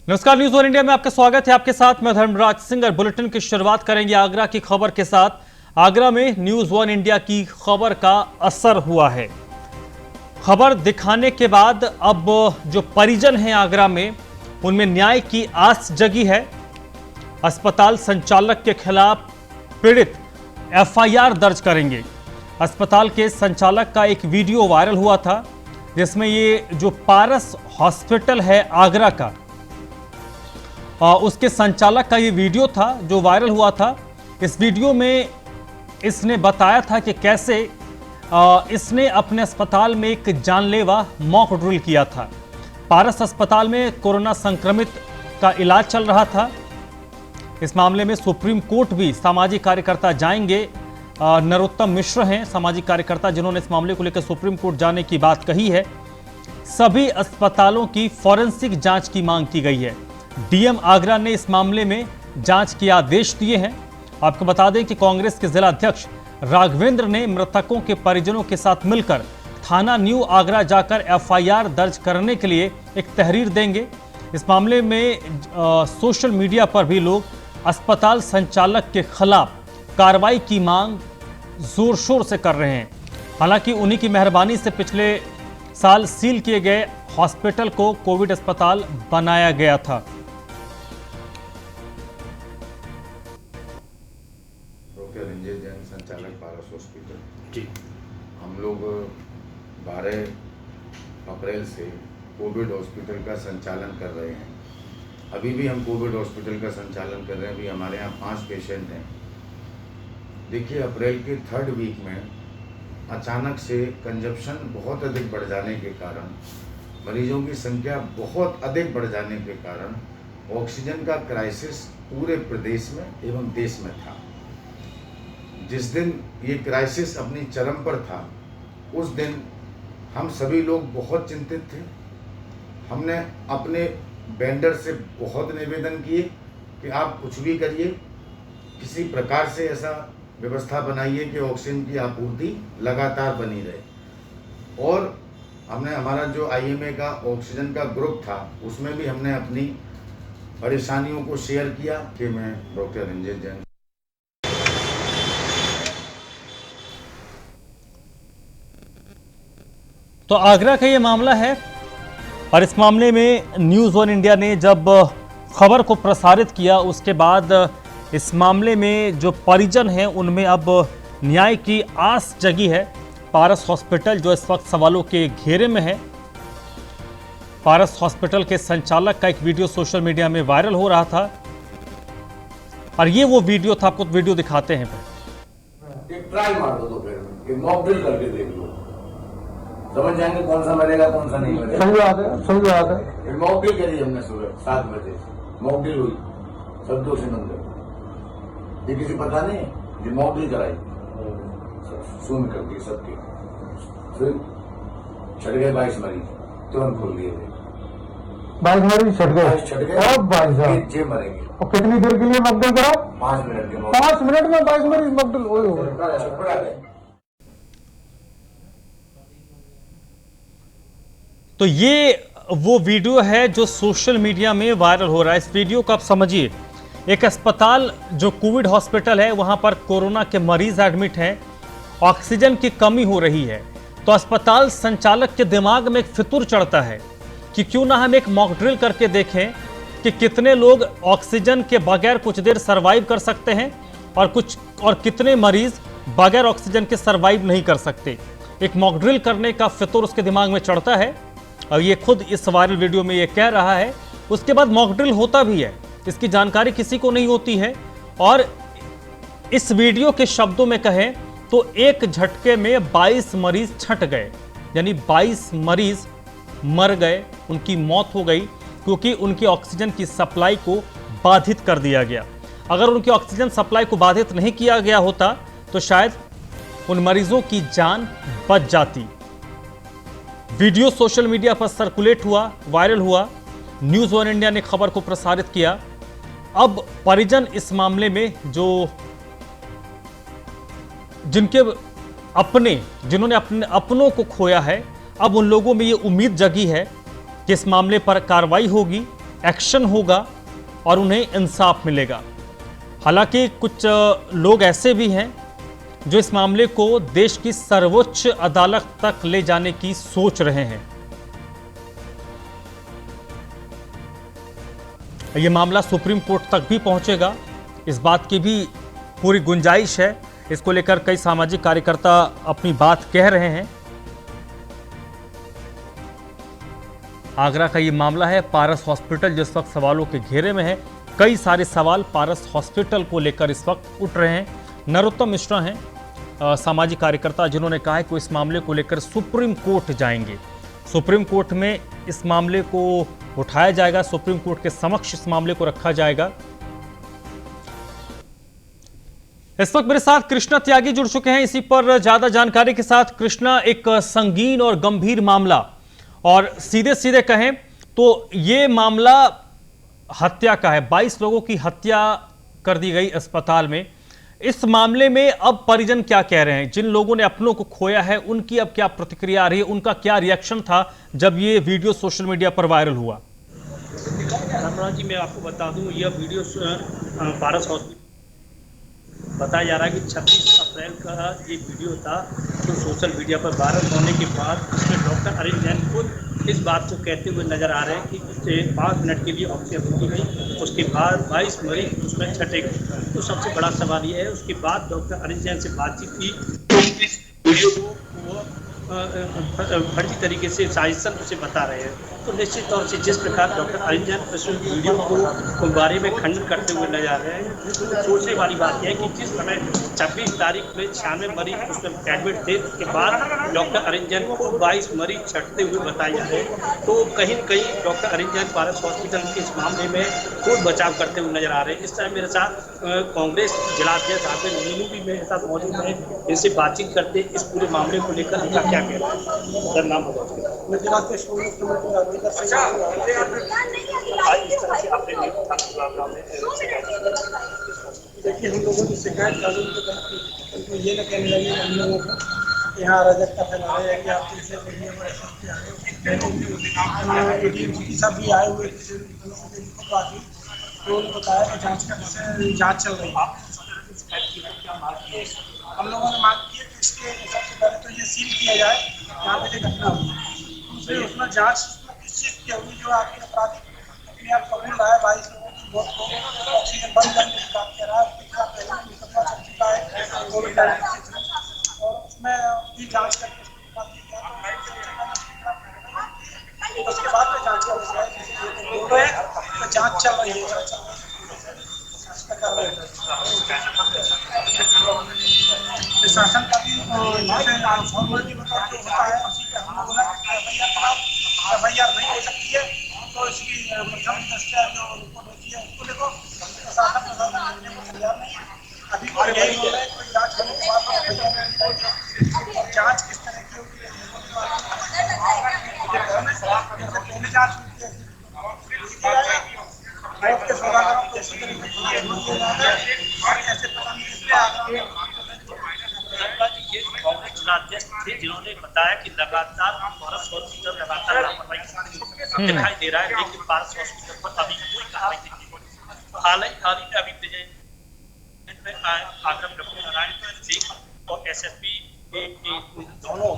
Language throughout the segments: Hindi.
नमस्कार, न्यूज़ वन इंडिया में आपका स्वागत है। आपके साथ मैं धर्मराज सिंह। बुलेटिन की शुरुआत करेंगे आगरा की खबर के साथ। आगरा में न्यूज़ वन इंडिया की खबर का असर हुआ है। खबर दिखाने के बाद अब जो परिजन हैं आगरा में, उनमें न्याय की आस जगी है। अस्पताल संचालक के खिलाफ पीड़ित एफआईआर दर्ज करेंगे। अस्पताल के संचालक का एक वीडियो वायरल हुआ था, जिसमें ये जो पारस हॉस्पिटल है आगरा का, उसके संचालक का ये वीडियो था जो वायरल हुआ था। इस वीडियो में इसने बताया था कि कैसे इसने अपने अस्पताल में एक जानलेवा मॉक ड्रिल किया था। पारस अस्पताल में कोरोना संक्रमित का इलाज चल रहा था। इस मामले में सुप्रीम कोर्ट भी सामाजिक कार्यकर्ता जाएंगे। नरोत्तम मिश्र हैं सामाजिक कार्यकर्ता, जिन्होंने इस मामले को लेकर सुप्रीम कोर्ट जाने की बात कही है। सभी अस्पतालों की फॉरेंसिक जांच की मांग की गई है। डीएम आगरा ने इस मामले में जांच के आदेश दिए हैं। आपको बता दें कि कांग्रेस के जिला अध्यक्ष राघवेंद्र ने मृतकों के परिजनों के साथ मिलकर थाना न्यू आगरा जाकर एफआईआर दर्ज करने के लिए एक तहरीर देंगे। इस मामले में सोशल मीडिया पर भी लोग अस्पताल संचालक के खिलाफ कार्रवाई की मांग जोर शोर से कर रहे हैं। हालांकि उन्हीं की मेहरबानी से पिछले साल सील किए गए हॉस्पिटल को कोविड अस्पताल बनाया गया था। संचालक पारस हॉस्पिटल जी, हम लोग 12 अप्रैल से कोविड हॉस्पिटल का संचालन कर रहे हैं। अभी भी हम कोविड हॉस्पिटल का संचालन कर रहे हैं। अभी हमारे यहाँ 5 पेशेंट हैं। देखिए, अप्रैल के 3rd वीक में अचानक से कंजप्शन बहुत अधिक बढ़ जाने के कारण, मरीजों की संख्या बहुत अधिक बढ़ जाने के कारण ऑक्सीजन का क्राइसिस पूरे प्रदेश में एवं देश में था। जिस दिन ये क्राइसिस अपनी चरम पर था, उस दिन हम सभी लोग बहुत चिंतित थे। हमने अपने वेंडर से बहुत निवेदन किए कि आप कुछ भी करिए, किसी प्रकार से ऐसा व्यवस्था बनाइए कि ऑक्सीजन की आपूर्ति लगातार बनी रहे। और हमने हमारा जो आईएमए का ऑक्सीजन का ग्रुप था, उसमें भी हमने अपनी परेशानियों को शेयर किया कि मैं डॉक्टर रंजीत जैन। तो आगरा का ये मामला है और इस मामले में न्यूज़ वन इंडिया ने जब खबर को प्रसारित किया, उसके बाद इस मामले में जो परिजन हैं उनमें अब न्याय की आस जगी है। पारस हॉस्पिटल जो इस वक्त सवालों के घेरे में है, पारस हॉस्पिटल के संचालक का एक वीडियो सोशल मीडिया में वायरल हो रहा था और ये वो वीडियो था। आपको वीडियो दिखाते हैं। एक ट्राई मार दो, फिर मॉक ड्रिल करके देख लो, समझ जाएंगे कौन सा मरेगा कौन सा नहीं मरेगा। सही बात है, सही बात है। मॉक ड्रिल करी हमने सुबह 7 बजे, मॉक ड्रिल हुई सब से नंबर। ये किसी पता नहीं, ये मॉक ड्रिल कराई सुन करके सबके। फिर छट गए 22 मरीज, तुरंत खोल दिए थे। 22 मरीज छट गए। और 22 मरेंगे। और कितनी देर के लिए मकदल करा? 5 मिनट के। 5 मिनट में 22 मरीज मकदल हो। तो ये वो वीडियो है जो सोशल मीडिया में वायरल हो रहा है। इस वीडियो को आप समझिए। एक अस्पताल जो कोविड हॉस्पिटल है, वहां पर कोरोना के मरीज एडमिट हैं, ऑक्सीजन की कमी हो रही है। तो अस्पताल संचालक के दिमाग में एक फितूर चढ़ता है कि क्यों ना हम एक मॉक ड्रिल करके देखें कि कितने लोग ऑक्सीजन के बगैर कुछ देर सर्वाइव कर सकते हैं और कितने मरीज बगैर ऑक्सीजन के सर्वाइव नहीं कर सकते। एक मॉक ड्रिल करने का फितूर उसके दिमाग में चढ़ता है और ये खुद इस वायरल वीडियो में ये कह रहा है। उसके बाद मॉक ड्रिल होता भी है, इसकी जानकारी किसी को नहीं होती है। और इस वीडियो के शब्दों में कहें तो एक झटके में 22 मरीज छट गए, यानी 22 मरीज मर गए, उनकी मौत हो गई क्योंकि उनकी ऑक्सीजन की सप्लाई को बाधित कर दिया गया। अगर उनकी ऑक्सीजन सप्लाई को बाधित नहीं किया गया होता तो शायद उन मरीजों की जान बच जाती। वीडियो सोशल मीडिया पर सर्कुलेट हुआ, वायरल हुआ। न्यूज़ वन इंडिया ने खबर को प्रसारित किया। अब परिजन इस मामले में जिन्होंने अपने अपनों को खोया है, अब उन लोगों में ये उम्मीद जगी है कि इस मामले पर कार्रवाई होगी, एक्शन होगा और उन्हें इंसाफ मिलेगा। हालांकि कुछ लोग ऐसे भी हैं जो इस मामले को देश की सर्वोच्च अदालत तक ले जाने की सोच रहे हैं। यह मामला सुप्रीम कोर्ट तक भी पहुंचेगा, इस बात की भी पूरी गुंजाइश है। इसको लेकर कई सामाजिक कार्यकर्ता अपनी बात कह रहे हैं। आगरा का ये मामला है, पारस हॉस्पिटल जिस वक्त सवालों के घेरे में है। कई सारे सवाल पारस हॉस्पिटल को लेकर इस वक्त उठ रहे हैं। नरोत्तम मिश्रा हैं सामाजिक कार्यकर्ता, जिन्होंने कहा है कि इस मामले को लेकर सुप्रीम कोर्ट जाएंगे। सुप्रीम कोर्ट में इस मामले को उठाया जाएगा, सुप्रीम कोर्ट के समक्ष इस मामले को रखा जाएगा। इस वक्त मेरे साथ कृष्णा त्यागी जुड़ चुके हैं। इसी पर ज्यादा जानकारी के साथ कृष्णा, एक संगीन और गंभीर मामला, और सीधे सीधे कहें तो ये मामला हत्या का है। 22 लोगों की हत्या कर दी गई अस्पताल में। इस मामले में अब परिजन क्या कह रहे हैं? जिन लोगों ने अपनों को खोया है उनकी अब क्या प्रतिक्रिया आ रही है? उनका क्या रिएक्शन था जब ये वीडियो सोशल मीडिया पर वायरल हुआ? धर्मराज जी, मैं आपको बता दूं, यह वीडियो पारस हॉस्पिटल बताया जा रहा है कि 26 अप्रैल का ये वीडियो था, जो सोशल मीडिया पर वायरल होने के बाद उसमें डॉक्टर अरिन जैन खुद इस बात को कहते हुए नजर आ रहे हैं कि उससे 5 मिनट के लिए ऑक्सीजन की गई, उसके बाद 22 मरीज उसमें छटे गए। तो सबसे बड़ा सवाल ये है, उसके बाद डॉक्टर अरिन जैन से बातचीत की तो इस वीडियो को वो फर्जी तरीके से साजिशन उसे बता रहे हैं। तो निश्चित तौर से जिस प्रकार डॉक्टर अरिन जैन इस वीडियो को बारे में खंडन करते हुए नजर आ रहे हैं, तो सोचने वाली बात यह है कि जिस समय 26 तारीख में 96 मरीज उसमें एडमिट थे, उसके बाद डॉक्टर अरिन जैन को 22 मरीज छटते हुए बताए जा रहे हैं। तो कहीं न कहीं डॉक्टर अरिन जैन पारस हॉस्पिटल के इस मामले में खूब बचाव करते हुए नजर आ रहे हैं। इस टाइम मेरे साथ कांग्रेस जिलाध्यक्ष आगे नीलू भी मेरे साथ मौजूद है। इनसे बातचीत करते इस पूरे मामले को लेकर उनका क्या कहना है। सर, नाम देखिए, हम लोगों की शिकायत कानून के तहत उनको ये न कहने लगे हम लोगों को यहाँ अराजकता फैला रहे हैं कि आप जैसे एडीएम साहब भी आए हुए थे, तो उन्होंने बताया कि जाँच चल रही है। हम लोगों ने मांग की है कि इसके सबसे पहले तो ये सील किया जाए जहाँ पे घटना हुई, दूसरे उसमें जाँच किस चीज़ की होगी जो आपके अपराधी अपने आप कबूल रहा है। 22 लोगों की मौत को ऑक्सीजन बंद करने की बात कर रहा है, पहले मुकदमा चल चुका है कोविड और उसमें भी जाँच करके उसके बाद में जाँच जाँच चल रही है। प्रशासन का भी जैसे फॉर्मेलिटी बताओ जो होता है उसी पे हम लोगों ने एफआईआर नहीं हो सकती है, तो इसकी प्रथम दृष्टया जो रिपोर्ट होती है उसको देखो। प्रशासन करने को तैयार नहीं है अभी। यही बोल रहे हैं कोई जाँच होने के बाद जाँच किस तरह की होगी, पहले जाँच हुई थी के सौदागरों को इसी तरीके ऐसे पता नहीं इसलिए कांग्रेस जिलाध्यक्ष थे जिन्होंने बताया कि लगातार पारस हॉस्पिटल लगातार लापरवाही दिखाई दे रहा है, लेकिन पारस हॉस्पिटल पर अभी कोई कार्रवाई नहीं हुई। हाल ही में अभी आगरा डॉक्टर नारायण सिंह और एसएसपी दोनों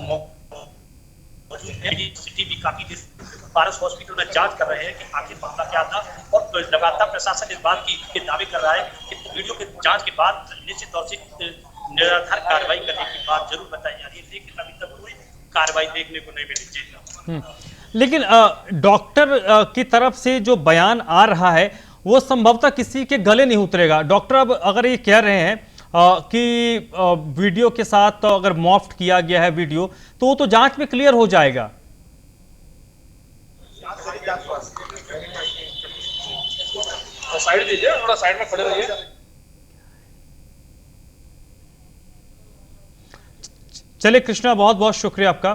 सिटी भी काफी पारस हॉस्पिटल में जांच कर रहे हैं कि आखिर मामला क्या था, और लगातार प्रशासन इस बात के दावे कर रहा है कि वीडियो के जांच के बाद निश्चित तौर से निराधार कार्रवाई करने की बात जरूर बताई जा रही है, लेकिन अभी तक कोई कार्रवाई देखने को नहीं मिली। लेकिन डॉक्टर की तरफ से जो बयान आ रहा है वो संभवतः किसी के गले नहीं उतरेगा। डॉक्टर अब अगर ये कह रहे हैं कि वीडियो के साथ अगर मॉफ्ट किया गया है वीडियो, तो वो तो जांच में क्लियर हो जाएगा। साइड दीजिए, थोड़ा साइड में खड़े रहिए। चलिए कृष्णा, बहुत बहुत शुक्रिया आपका।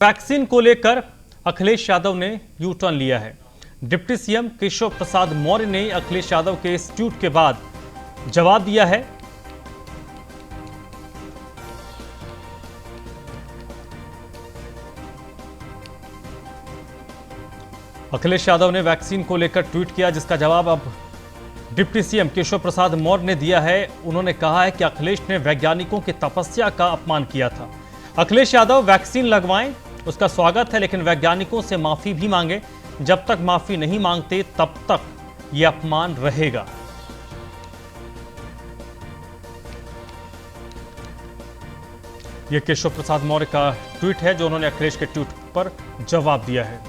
वैक्सीन को लेकर अखिलेश यादव ने यू टर्न लिया है। डिप्टी सीएम केशव प्रसाद मौर्य ने अखिलेश यादव के इस ट्वीट के बाद जवाब दिया है। अखिलेश यादव ने वैक्सीन को लेकर ट्वीट किया, जिसका जवाब अब डिप्टी सीएम केशव प्रसाद मौर्य ने दिया है। उन्होंने कहा है कि अखिलेश ने वैज्ञानिकों की तपस्या का अपमान किया था। अखिलेश यादव वैक्सीन लगवाएं, उसका स्वागत है, लेकिन वैज्ञानिकों से माफी भी मांगे। जब तक माफी नहीं मांगते तब तक यह अपमान रहेगा। यह केशव प्रसाद मौर्य का ट्वीट है, जो उन्होंने अखिलेश के ट्वीट पर जवाब दिया है।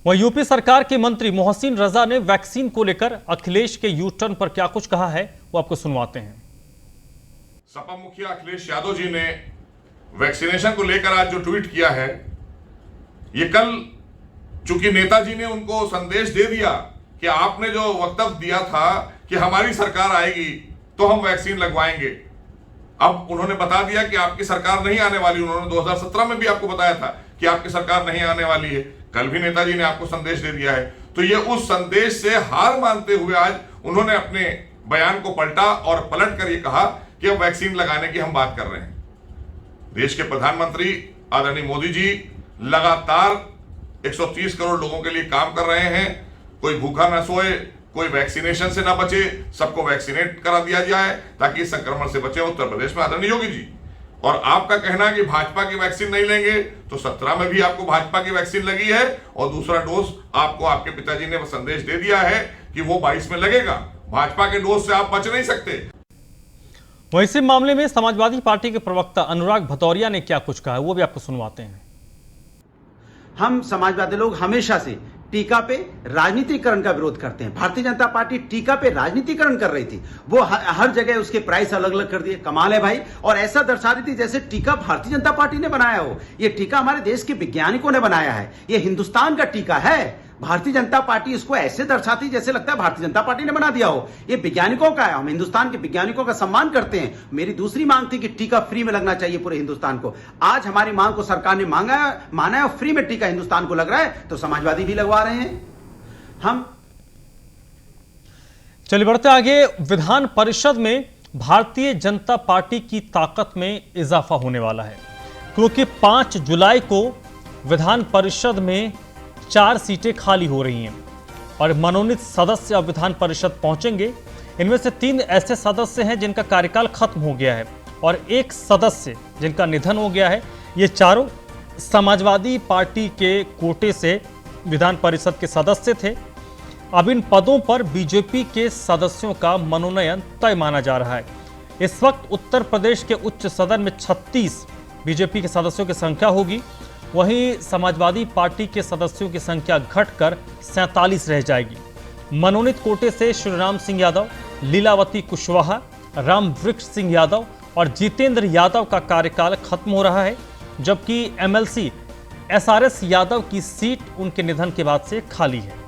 वह यूपी सरकार के मंत्री मोहसिन रजा ने वैक्सीन को लेकर अखिलेश के यू टर्न पर क्या कुछ कहा है, वो आपको सुनवाते हैं। सपा मुखिया अखिलेश यादव जी ने वैक्सीनेशन को लेकर आज जो ट्वीट किया है, ये कल चूंकि नेताजी ने उनको संदेश दे दिया कि आपने जो वक्तव्य दिया था कि हमारी सरकार आएगी तो हम वैक्सीन लगवाएंगे, अब उन्होंने बता दिया कि आपकी सरकार नहीं आने वाली। उन्होंने 2017 में भी आपको बताया था कि आपकी सरकार नहीं आने वाली है। कल भी नेताजी ने आपको संदेश दे दिया है। तो ये उस संदेश से हार मानते हुए आज उन्होंने अपने बयान को पलटा और पलट कर ये कहा कि अब वैक्सीन लगाने की हम बात कर रहे हैं। देश के प्रधानमंत्री आदरणीय मोदी जी लगातार 130 करोड़ लोगों के लिए काम कर रहे हैं। कोई भूखा न सोए, कोई वैक्सीनेशन से ना बचे, सबको वैक्सीनेट करा दिया जाए ताकि इस संक्रमण से बचे उत्तर प्रदेश में आदरणीय योगी जी। और आपका कहना है कि भाजपा की वैक्सीन नहीं लेंगे, तो 17 में भी आपको भाजपा की वैक्सीन लगी है और दूसरा डोज आपको आपके पिताजी ने संदेश दे दिया है कि वो 22 में लगेगा। भाजपा के डोज से आप बच नहीं सकते। वहीं इसी मामले में समाजवादी पार्टी के प्रवक्ता अनुराग भदौरिया ने क्या कुछ कहा है, वो भी आपको सुनवाते हैं। हम समाजवादी लोग हमेशा से टीका पे राजनीतिकरण का विरोध करते हैं। भारतीय जनता पार्टी टीका पे राजनीतिकरण कर रही थी, वो हर जगह उसके प्राइस अलग अलग कर दिए। कमाल है भाई। और ऐसा दर्शा रही थी जैसे टीका भारतीय जनता पार्टी ने बनाया हो। ये टीका हमारे देश के वैज्ञानिकों ने बनाया है, ये हिंदुस्तान का टीका है। भारतीय जनता पार्टी इसको ऐसे दर्शाती जैसे लगता है भारतीय जनता पार्टी ने बना दिया हो। ये वैज्ञानिकों का है, हम हिंदुस्तान के वैज्ञानिकों का सम्मान करते हैं। मेरी दूसरी मांग थी कि टीका फ्री में लगना चाहिए पूरे हिंदुस्तान को। आज हमारी मांग को सरकार ने माना है और फ्री में टीका हिंदुस्तान को लग रहा है, तो समाजवादी भी लगवा रहे हैं। हम चलिए बढ़ते आगे। विधान परिषद में भारतीय जनता पार्टी की ताकत में इजाफा होने वाला है, क्योंकि 5 जुलाई को विधान परिषद में 4 सीटें खाली हो रही हैं और मनोनीत सदस्य अब विधान परिषद पहुंचेंगे। इनमें से 3 ऐसे सदस्य हैं जिनका कार्यकाल खत्म हो गया है और 1 सदस्य जिनका निधन हो गया है। ये चारों समाजवादी पार्टी के कोटे से विधान परिषद के सदस्य थे। अब इन पदों पर बीजेपी के सदस्यों का मनोनयन तय माना जा रहा है। इस वक्त उत्तर प्रदेश के उच्च सदन में 36 बीजेपी के सदस्यों की संख्या होगी, वहीं समाजवादी पार्टी के सदस्यों की संख्या घटकर 47 रह जाएगी। मनोनीत कोटे से श्रीराम सिंह यादव, लीलावती कुशवाहा, रामवृक्ष सिंह यादव और जितेंद्र यादव का कार्यकाल खत्म हो रहा है, जबकि एमएलसी एसआरएस यादव की सीट उनके निधन के बाद से खाली है।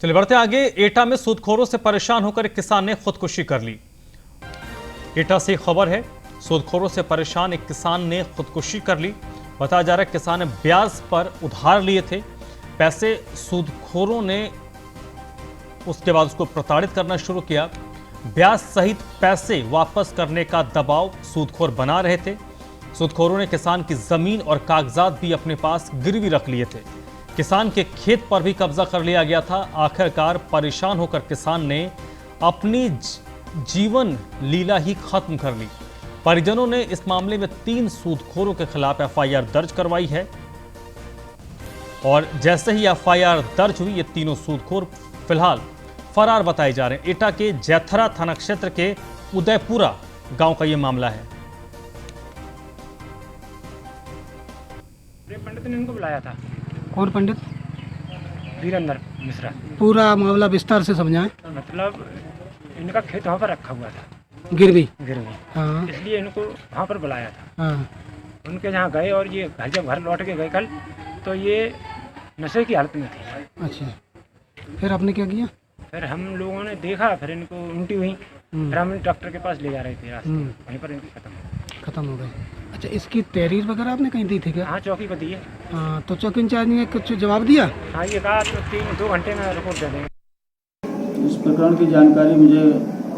चलिए बढ़ते आगे। एटा में सूदखोरों से परेशान होकर एक किसान ने खुदकुशी कर ली। एटा से खबर है, सूदखोरों से परेशान एक किसान ने खुदकुशी कर ली। बताया जा रहा है किसान ने ब्याज पर उधार लिए थे पैसे, सूदखोरों ने उसके बाद उसको प्रताड़ित करना शुरू किया। ब्याज सहित पैसे वापस करने का दबाव सूदखोर बना रहे थे। सूदखोरों ने किसान की जमीन और कागजात भी अपने पास गिरवी रख लिए थे। किसान के खेत पर भी कब्जा कर लिया गया था। आखिरकार परेशान होकर किसान ने अपनी जीवन लीला ही खत्म कर ली। परिजनों ने इस मामले में 3 सूदखोरों के खिलाफ एफआईआर दर्ज करवाई है और जैसे ही एफआईआर दर्ज हुई, ये तीनों सूदखोर फिलहाल फरार बताए जा रहे हैं। एटा के जैथरा थाना क्षेत्र के उदयपुरा गांव का ये मामला है। पंडित ने इनको बुलाया था। कौन पंडित? वीरेंद्र मिश्रा। पूरा मामला विस्तार से समझाएं। मतलब इनका खेत वहाँ पर रखा हुआ था, गिरवी। हाँ। इसलिए इनको वहाँ पर बुलाया था। हाँ। उनके यहाँ गए और ये जब घर लौट के गए कल, तो ये नशे की हालत में थे। अच्छा, फिर आपने क्या किया? फिर हम लोगों ने देखा, फिर इनको उल्टी हुई, फिर हम डॉक्टर के पास ले जा रहे थे, वहीं पर इनकी खत्म हो गए। अच्छा, इसकी तहरीर वगैरह आपने कहीं दी थी क्या? हाँ, चौकी को दी है। हाँ, तो चौकी इंचार्ज ने कुछ जवाब दिया? हाँ, ये कहा तो 2 घंटे में रिपोर्ट दे देंगे। इस प्रकरण की जानकारी मुझे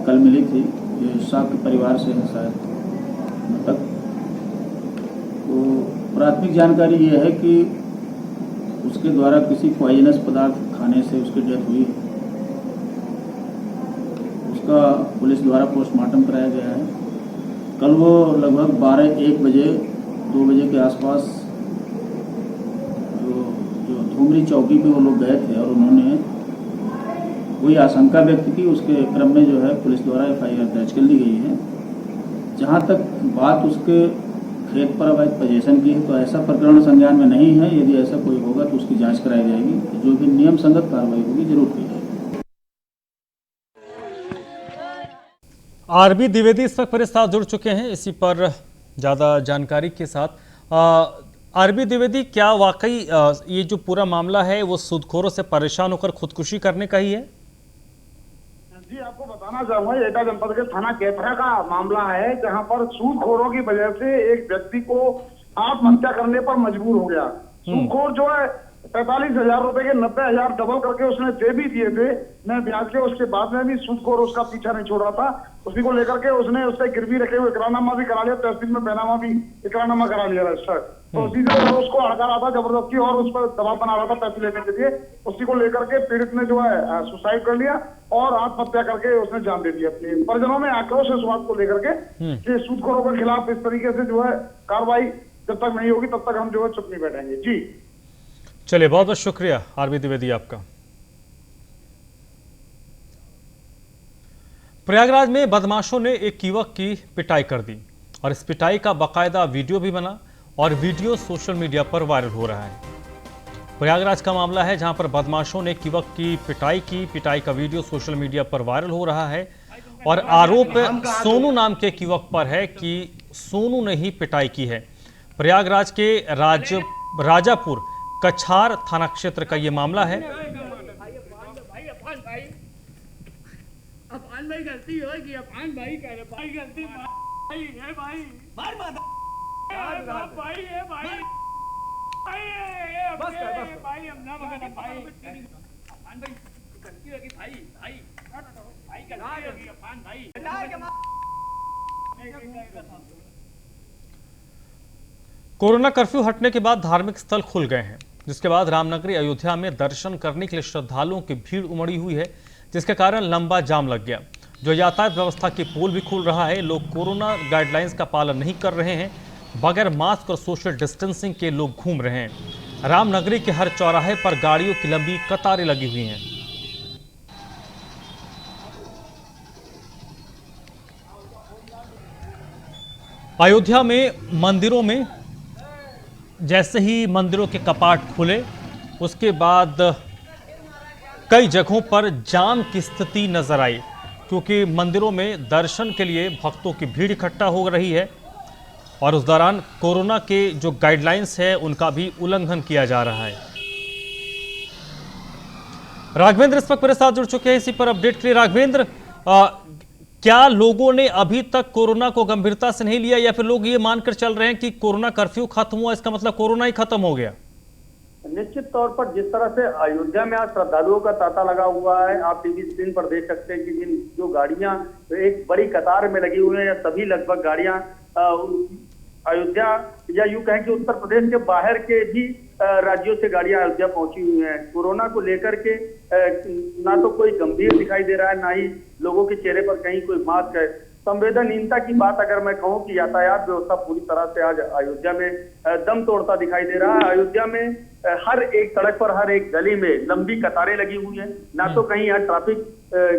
कल मिली थी। ये शाह के परिवार से है शायद मृतक। तो प्राथमिक जानकारी ये है कि उसके द्वारा किसी पॉइजनस पदार्थ खाने से उसकी डेथ हुई है। उसका पुलिस द्वारा पोस्टमार्टम कराया गया है। कल वो लगभग 12-1 बजे 2 बजे के आसपास जो धूमरी चौकी पे वो लोग गए थे और उन्होंने कोई आशंका व्यक्त की। उसके क्रम में जो है पुलिस द्वारा FIR दर्ज कर ली गई है। जहाँ तक बात उसके खेत पर अवैध पोजेशन की है तो ऐसा प्रकरण संज्ञान में नहीं है। यदि ऐसा कोई होगा तो उसकी जांच कराई जाएगी। जो भी नियम संगत कार्रवाई होगी जरूर की जाएगी। RB द्विवेदी इस वक्त मेरे साथ जुड़ चुके हैं इसी पर ज़्यादा जानकारी के साथ। RB द्विवेदी, क्या वाकई ये जो पूरा मामला है वो सूदखोरों से परेशान होकर खुदकुशी करने का ही है? जी, आपको बताना चाहूंगा, एटा जनपद के थाना केथरा का मामला है, जहां पर सूदखोरों की वजह से एक व्यक्ति को आत्महत्या करने पर मजबूर हो गया। सूदखोर जो है 45,000 रुपए के 90,000 डबल करके उसने दे भी दिए थे मैं ब्याज के। उसके बाद में भी सूदखोर उसका पीछा नहीं छोड़ रहा था। उसी को लेकर के उसने उससे गिरवी रखे हुए इकरारनामा भी करा लिया, तहसील में बैनामा भी इकरारनामा करा लिया रजिस्टर। तो उसी से वो उसको हड़का रहा था जबरदस्ती और उस पर दबाव बना रहा था पैसे लेने के लिए। उसी को लेकर के पीड़ित ने जो है सुसाइड कर लिया और आत्महत्या करके उसने जान दे दी अपनी। परिजनों में आक्रोश है इस बात को लेकर के कि सूदखोरों के खिलाफ इस तरीके से जो है कार्रवाई जब तक नहीं होगी तब तक हम जो है चुप नहीं बैठेंगे। जी चलिए, बहुत बहुत शुक्रिया RB द्विवेदी आपका। प्रयागराज में बदमाशों ने एक युवक की पिटाई कर दी और इस पिटाई का बाकायदा वीडियो भी बना और वीडियो सोशल मीडिया पर वायरल हो रहा है। प्रयागराज का मामला है जहां पर बदमाशों ने एक युवक की पिटाई की। पिटाई का वीडियो सोशल मीडिया पर वायरल हो रहा है और आरोप सोनू नाम के एक युवक पर है कि सोनू ने ही पिटाई की है। प्रयागराज के राजापुर कछार थाना क्षेत्र का यह मामला है। अफान भाई गलती होगी, अफान भाई कह रहे भाई गलती भाई है, भाई मार मार भाई है, भाई भाई है, बस कर भाई हम ना मगर भाई अफान भाई गलती होगी, भाई भाई भाई गलती होगी, अफान भाई। कोरोना कर्फ्यू हटने के बाद धार्मिक स्थल खुल गए हैं, जिसके बाद रामनगरी अयोध्या में दर्शन करने के लिए श्रद्धालुओं की भीड़ उमड़ी हुई है, जिसके कारण लंबा जाम लग गया। जो यातायात व्यवस्था की पोल भी खुल रहा है। लोग कोरोना गाइडलाइंस का पालन नहीं कर रहे हैं। बगैर मास्क और सोशल डिस्टेंसिंग के लोग घूम रहे हैं। रामनगरी के हर चौराहे पर गाड़ियों की लंबी कतारें लगी हुई हैं। अयोध्या में मंदिरों में जैसे ही मंदिरों के कपाट खुले उसके बाद कई जगहों पर जाम की स्थिति नजर आई, क्योंकि मंदिरों में दर्शन के लिए भक्तों की भीड़ इकट्ठा हो रही है और उस दौरान कोरोना के जो गाइडलाइंस है उनका भी उल्लंघन किया जा रहा है। राघवेंद्र इस वक्त मेरे साथ जुड़ चुके हैं इसी पर अपडेट के लिए। राघवेंद्र, क्या लोगों ने अभी तक कोरोना को गंभीरता से नहीं लिया या फिर लोग ये मानकर चल रहे हैं कि कोरोना कर्फ्यू खत्म हुआ इसका मतलब कोरोना ही खत्म हो गया? निश्चित तौर पर जिस तरह से अयोध्या में आज श्रद्धालुओं का तांता लगा हुआ है, आप टीवी स्क्रीन पर देख सकते हैं कि जो गाड़ियां एक बड़ी कतार में लगी हुई है, सभी लगभग गाड़ियां अयोध्या या यूं कहें कि उत्तर प्रदेश के बाहर के भी राज्यों से गाड़ियां अयोध्या पहुंची हुई हैं। कोरोना को लेकर के ना तो कोई गंभीर दिखाई दे रहा है, ना ही लोगों के चेहरे पर कहीं कोई मास्क है। संवेदनहीनता की बात अगर मैं कहूं कि यातायात व्यवस्था पूरी तरह से आज अयोध्या में दम तोड़ता दिखाई दे रहा है। अयोध्या में हर एक सड़क पर, हर एक गली में लंबी कतारें लगी हुई हैं। ना तो कहीं यहाँ ट्रैफिक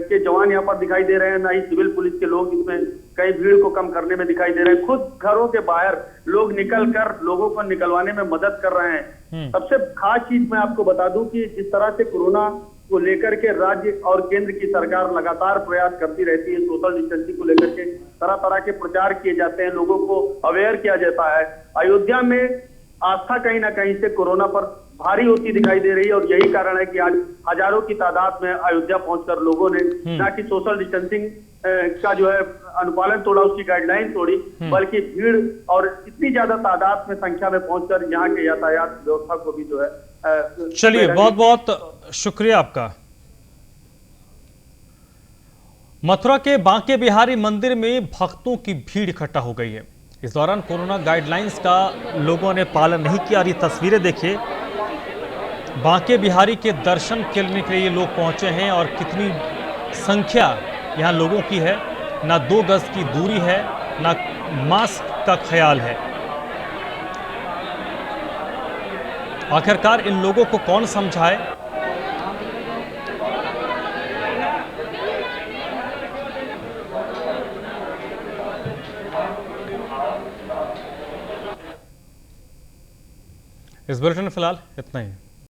के जवान यहाँ पर दिखाई दे रहे हैं, ना ही सिविल पुलिस के लोग इसमें कई भीड़ को कम करने में दिखाई दे रहे हैं। खुद घरों के बाहर लोग निकल कर लोगों को निकलवाने में मदद कर रहे हैं। सबसे खास चीज मैं आपको बता दूं कि जिस तरह से कोरोना को लेकर के राज्य और केंद्र की सरकार लगातार प्रयास करती रहती है, सोशल डिस्टेंसिंग को लेकर के तरह तरह के प्रचार किए जाते हैं, लोगों को अवेयर किया जाता है। अयोध्या में आस्था कहीं ना कहीं से कोरोना पर भारी होती दिखाई दे रही है। और यही कारण है कि आज हजारों की तादाद में अयोध्या पहुंचकर लोगों ने ना कि सोशल डिस्टेंसिंग का जो है अनुपालन तोड़ा, उसकी गाइडलाइन तोड़ी, बल्कि भीड़ और इतनी ज्यादा तादाद में संख्या में पहुंचकर यहाँ के यातायात व्यवस्था को भी जो है चलिए, बहुत बहुत शुक्रिया आपका। मथुरा के बांके बिहारी मंदिर में भक्तों की भीड़ इकट्ठा हो गई है। इस दौरान कोरोना गाइडलाइंस का लोगों ने पालन नहीं किया। ये तस्वीरें देखिए, बांके बिहारी के दर्शन करने के लिए लोग पहुंचे हैं और कितनी संख्या यहाँ लोगों की है। ना 2 गज की दूरी है, ना मास्क का ख्याल है। आखिरकार इन लोगों को कौन समझाए? इस बुलेटिन में फिलहाल इतना ही।